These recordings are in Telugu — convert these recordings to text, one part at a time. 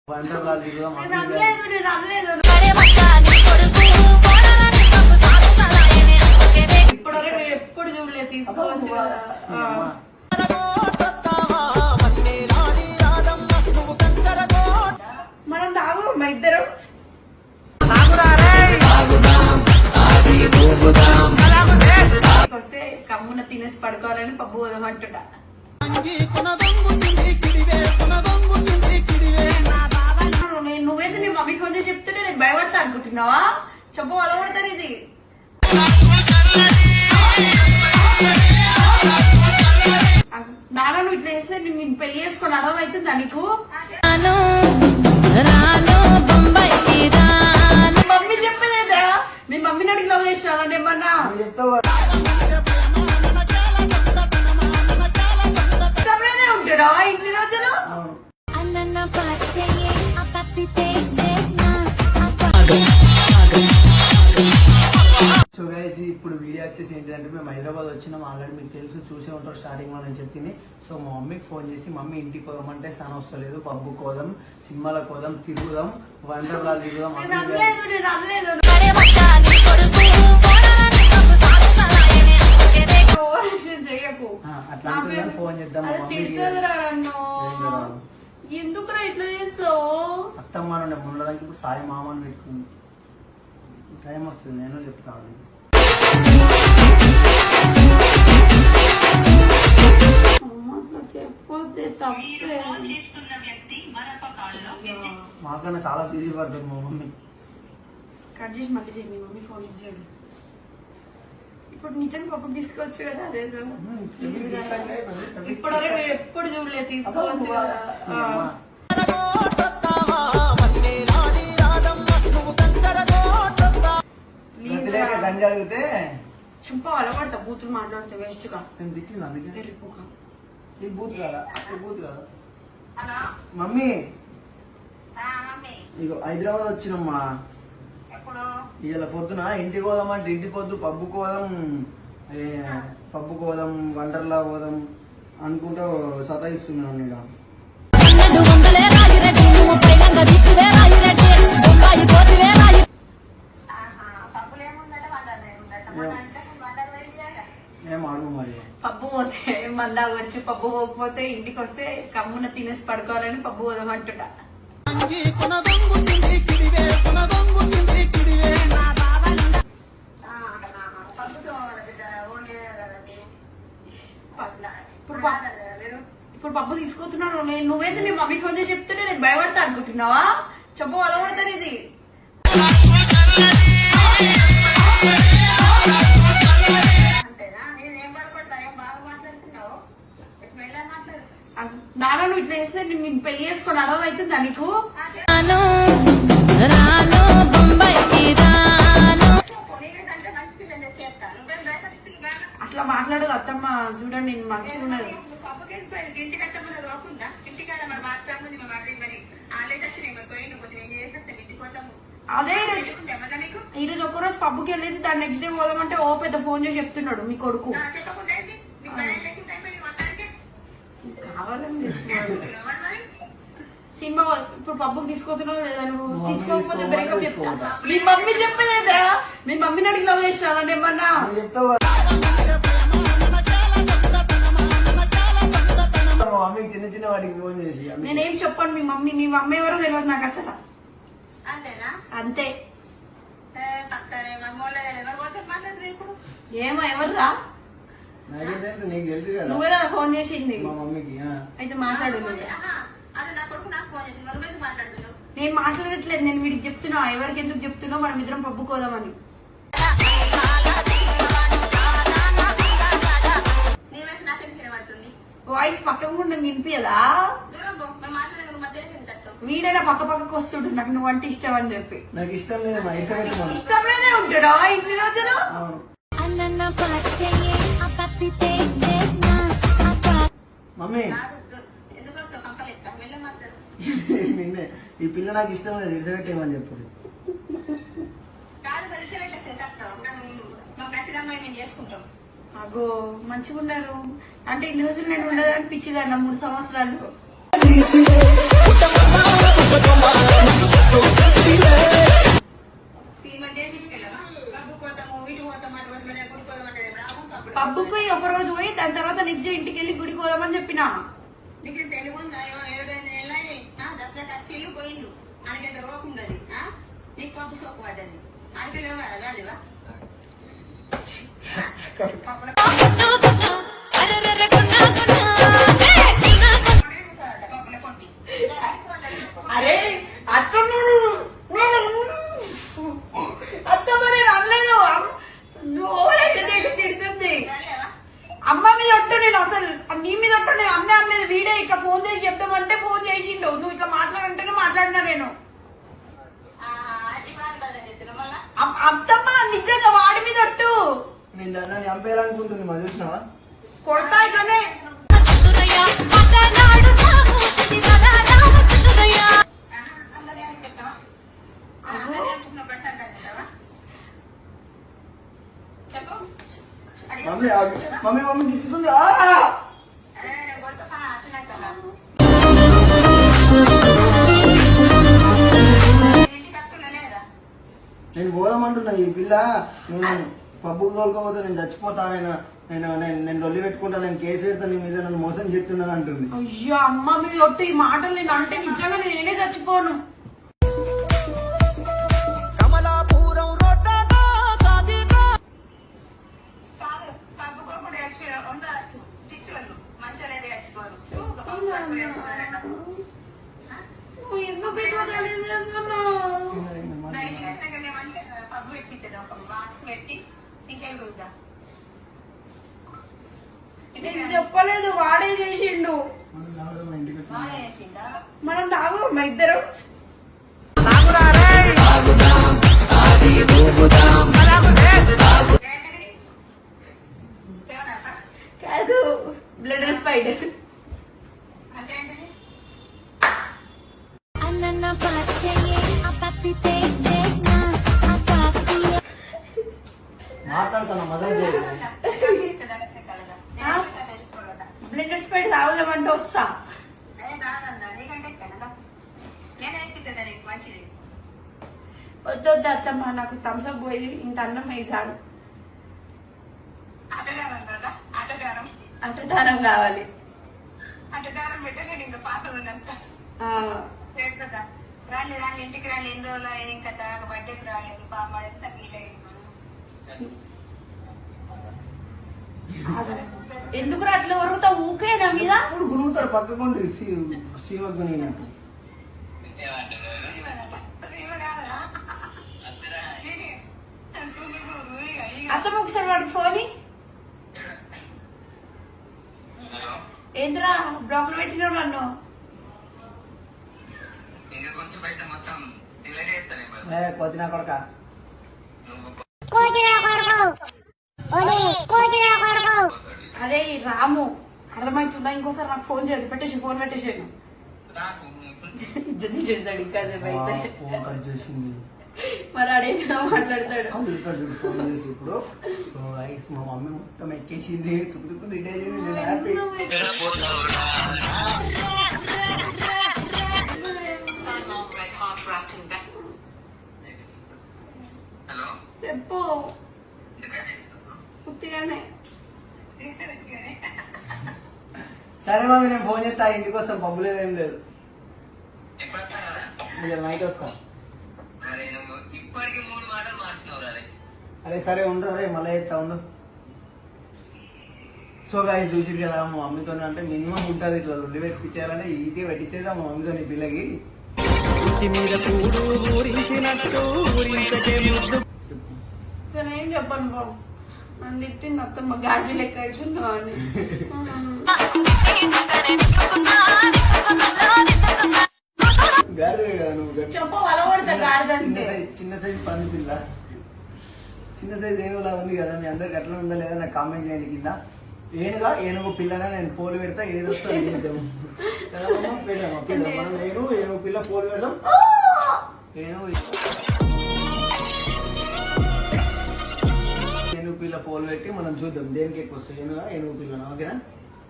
ఎప్పుడు చూడలేదు తీసుకోవచ్చు మనం తాగమ్మా ఇద్దరు వస్తే కమ్మున తినేసి పడుకోవాలని పప్పు వదమంటుడా నువ్వేంటి నీ మమ్మీకి కొంచెం చెప్తుంటే నేను భయపడతా అనుకుంటున్నావా చెప్పు అలా పడతాను ఇది నాన్న నువ్వు ఇట్లా వేస్తే నేను పెళ్లి చేసుకొని అడవి అవుతుందా నీకు మమ్మీ చెప్పేదేదా మీ మమ్మీని అడిగి లవ్ చేసినా ఏమన్నా ఉంటారా ఇంటి రోజులు సో గైస్ ఇప్పుడు వీడియో వచ్చేసి ఏంటంటే మేము హైదరాబాద్ వచ్చినాం ఆల్రెడీ మీకు తెలుసు చూసే ఉంటారు స్టార్టింగ్ లో నేను చెప్పింది. సో మా మమ్మీకి ఫోన్ చేసి మమ్మీ ఇంటికి పోదామంటే సన్ వస్తలేదు, పబ్బు కోదాం, సినిమాల కోదాం, తిరుగుదాం, వండర్లా తిరుగుదాం. అట్లా ఫోన్ చేద్దాం. ఎందుకు ఇట్లా చేస్తావు? అత్తమ్మ ఉండడానికి ఇప్పుడు సాయి మామని పెట్టుకుంది. టైం వస్తుంది నేను చెప్తాను. చెప్పొద్దే తప్పే. మాకన్నా చాలా బిజీ పడుతుంది మా మమ్మీ. కట్ చేసి మళ్ళీ చేయండి, మీ మమ్మీ ఫోన్ ఇచ్చాడు. ఇప్పుడు నిజంగా పప్పుకు తీసుకోవచ్చు కదా, అదేదో ఇప్పుడు ఎప్పుడు చూడలేదు తీసుకోవచ్చు కదా. అడిగితే చింప అలవాడతా బూతులు మాట్లాడితే వేస్ట్ గా నేను తిట్టిన అందుకే ఈ బూత్ కదా బూత్ కదా. మమ్మీ ఇక హైదరాబాద్ వచ్చినమ్మా. ఇలా పొద్దున ఇంటికి పోదామంటే ఇంటికి పొద్దు పబ్బు కోదాం వండర్లా పోదాం అనుకుంటూ సతాయిస్తున్నాను. ఇక పప్పు పోతే మందాగా వచ్చి పప్పు పోకపోతే ఇంటికి వస్తే కమ్మున తినేసి పడుకోవాలని పప్పు పోదామంటుడా. ఇప్పుడు పప్పు తీసుకొస్తున్నాను నేను. నువ్వేంటి నీ మమ్మీకి కొంచెం చెప్తుంటే నేను భయపడతా అనుకుంటున్నావా చెప్పు అలా పడతాను ఇది. నాన్న నువ్వు ఇట్లా వేస్తే నేను పెళ్లి చేసుకొని అడవి అవుతుందా నీకు? అట్లా మాట్లాడదు అత్తమ్మ. చూడండి నేను మంచిగా ఉన్నది. అదే ఈరోజు ఒక్కరోజు పబ్బుకి వెళ్ళేసి దాని నెక్స్ట్ డే పోదామంటే ఓ పెద్ద ఫోన్ చేసి చెప్తున్నాడు మీ కొడుకు. కావాలని సినిమా ఇప్పుడు పబ్బుకి తీసుకోతున్నావు లేదా నువ్వు? తీసుకోకపోతే బ్రేకప్ చెప్తా. మీ మమ్మీ చెప్పేదేదా మీ మమ్మీని అడిగి లవ్ చేసినా ఏమన్నా? చిన్న చిన్న వాటికి ఫోన్ చేసి నేనేం చెప్పాను. మీ మమ్మీ ఎవరో తెలియదు నాకు అసలు. అంతే. ఏమో ఎవర్రా? నువ్వే కదా ఫోన్ చేసింది మా మమ్మీకి. అయితే మాట్లాడు. నేను మాట్లాడట్లేదు, నేను వీడికి చెప్తున్నా. ఎవరికి ఎందుకు చెప్తున్నావు? మనం ఇద్దరం పబ్బుకోదామని. వాయిస్ పక్కకు ఉండదు వినిపించదా? వీడైనా పక్క పక్కకు వస్తుండు నాకు నువ్వు అంటే ఇష్టం అని చెప్పి. నాకు ఇష్టం లేదు. ఇష్టం లేదే ఉంటాడా ఇంటి రోజులు? మమ్మీ ఈ పిల్ల నాకు ఇష్టం లేదు, ఇరిసెట్టేమని చెప్పు. అగో మంచిగా ఉన్నారు అంటే ఇన్ని రోజులు నేను ఉండదు అనిపించింది అన్న 3 సంవత్సరాలు. పబ్బుకి ఒక రోజు పోయి దాని తర్వాత నెక్స్ట్ ఇంటికి వెళ్ళి గుడికి పోదామని చెప్పిన. నీకు తెలుగు ఉందా? దసరా టచ్లు పోయిండు ఆయనకి రోకుండదు. నీకు పప్పు సోకు పడ్డది ఆడిపిలేవు కదా గాడివా అరే అత్త అత్త మరి అనలేదు. తిడుతుంది అమ్మ మీద ఒట్టు. నేను అసలు నీ మీద ఒట్టు. నేను అన్నీ అనలేదు. వీడే ఇట్లా ఫోన్ చేసి చెప్తామంటే ఫోన్ చేసిండు. నువ్వు ఇట్లా మాట్లాడంటేనే మాట్లాడినా నేను. అత్తమ్మ నిజంగా వాడి మీద ఒట్టు. నేను దాన్ని చంపేయాలనుకుంటుంది మా చూసినావా? కొడతా ఇట్లనే. మమ్మీ మమ్మీ మమ్మీ గిచ్చుతుంది. నేను పోదామంటున్నా. ఈ పిల్ల నువ్వు పబ్బుకు తోలుకోపోతే నేను చచ్చిపోతా, నేను రొల్లి పెట్టుకుంటా, నేను కేసు పెడతా, నీ మీద నన్ను మోసం చెప్తున్నాను అంటుంది. అయ్యో అమ్మ మీద ఒట్టు. ఈ మాటలు నేను అంటే నిజంగా నేనే చచ్చిపోను. ఎందుకు ఇట్లా తెలియజేస్తున్నావు? పప్పు పెట్టిద్దా ఒక బాక్స్ పెట్టి ఇంకేం చూద్దా. నేను చెప్పలేదు. వాడే చేసిండు. బాగా చేసిందా? మనం తాగు మా ఇద్దరు. కాదు బ్లడ్ స్పైడర్. మాట్లాడుతున్నా మదర్ బ్లెండర్ స్ప్రైట్ తాగుదామంటే వస్తా. వద్దు అత్తమ్మ, నాకు థమ్స్అప్ పోయి ఇంత అన్నం వేసాను. అటటారం కావాలి. రాని రాని ఇంటికి రాని ఎన్ని రోజులు ఇంకా బర్త్డేకి రాలేదు. పాపడి ఎంత ఫీల్ అయ్యింది. ఎందుకు అట్లా వరుగుతా ఊకే నా మీద? ఇప్పుడు గురుగుతారు పక్కకుండి సీమకు నేనట్టు. అత్తమ్మ ఒకసారి వాడికి ఫోన్. ఏంద్రా బ్లాక్ లో పెట్టినావు నన్ను? కొద్దినా కొడక అరే రాము అర్థమవుతుందా? ఇంకోసారి నాకు ఫోన్ చేయదు. పెట్టేసి ఫోన్ పెట్టేసాను. ఇజ్జత్ చేస్తాడు ఇంకా అయితే. ఫోన్ కట్ చేసింది. మరి అడేదో మాట్లాడతాడు. ఫోన్ చేసి ఇప్పుడు సో రైస్ మా మమ్మీ మొత్తం ఎక్కేసింది. తుక్కు తుక్కు తిట్టేసింది. నేను హ్యాపీ. చెప్పు పుత్తిగానే. సరే మమ్మీ నేను ఫోన్ చేస్తా. ఇంటికి వస్తాం. పబ్బు లేదు ఏం లేదు. నైట్ వస్తాం. అరే సరే ఉండరు. అరే మళ్ళీ చెప్తా ఉండు. సో గాయస్ చూసిరు కదా మా మమ్మీతో అంటే మినిమం ఉంటుంది ఇట్లా లొల్లి పెట్టించాలంటే ఈజీగా పెట్టించేది మా మమ్మీతో నీ పిల్లకి. ఏం చెప్పను బాబు. నన్ను తిట్టింది అత్తమ్మ గాడి లెక్క అవుతున్నావు అని. గాడిదే కదా నువ్వు. చెప్ప వలవడతా గాడిదంటే. చిన్న సైజ్ పంది పిల్ల. చిన్న సైజ్ ఏనుగులా ఉంది కదా. మీ అందరికి అట్లా ఉందా లేదా నాకు కామెంట్ చేయండి కింద. ఏనుగు పిల్లగా నేను పోలు పెడతా. ఏది వస్తా ఏనుగు పిల్ల పోలు పెడదాం. ఏనుగు పిల్ల పోలు పెట్టి మనం చూద్దాం దేనికి ఎక్కువ వస్తాయి. ఏనుగు పిల్ల ఓకేనా?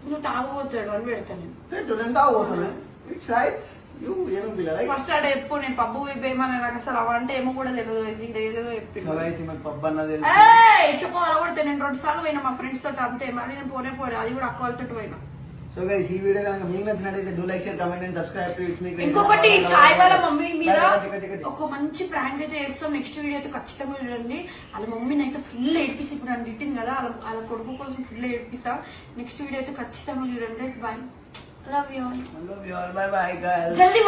నువ్వు తాగుపోతాడు అని పెడతా నేను. పెట్టు నేను తాగుపోతాను. ఇట్స్ రైట్ యూ ఏమో పిల్ల రైట్ ఫస్ట్ ఆడ చెప్పు నేను పబ్బు పోయమని నాకు అసలు అవంటే ఏమో కూడా తెలియదు ఇది ఏదో సో చెప్పింది గైస్ ఈమె పబ్ అన్నది తెలుసు. చెప్పాలి కూడా నేను 2 సార్లు పోయినా మా ఫ్రెండ్స్ తోటి అంతే మళ్ళీ నేను పోలే అది కూడా అక్క వాళ్ళతో పోయినా సో గైస్ ఈ వీడియో కనుక మీకు నచ్చినట్లయితే do like share comment and subscribe to it's me ఇంకొకటి సాయి వాళ్ళ మమ్మీ మీద ఒక మంచి ప్రాంక్ అయితే చేస్తాం నెక్స్ట్ వీడియో అయితే ఖచ్చితంగా చూడండి వాళ్ళ మమ్మీని అయితే ఫుల్ ఏడిపిస్తా ఇప్పుడు నన్ను తిట్టింది కదా వాళ్ళ కొడుకు కోసం ఫుల్ ఏడిపిస్తా నెక్స్ట్ వీడియో అయితే ఖచ్చితంగా చూడండి bye love you love you all bye bye guys జల్దీ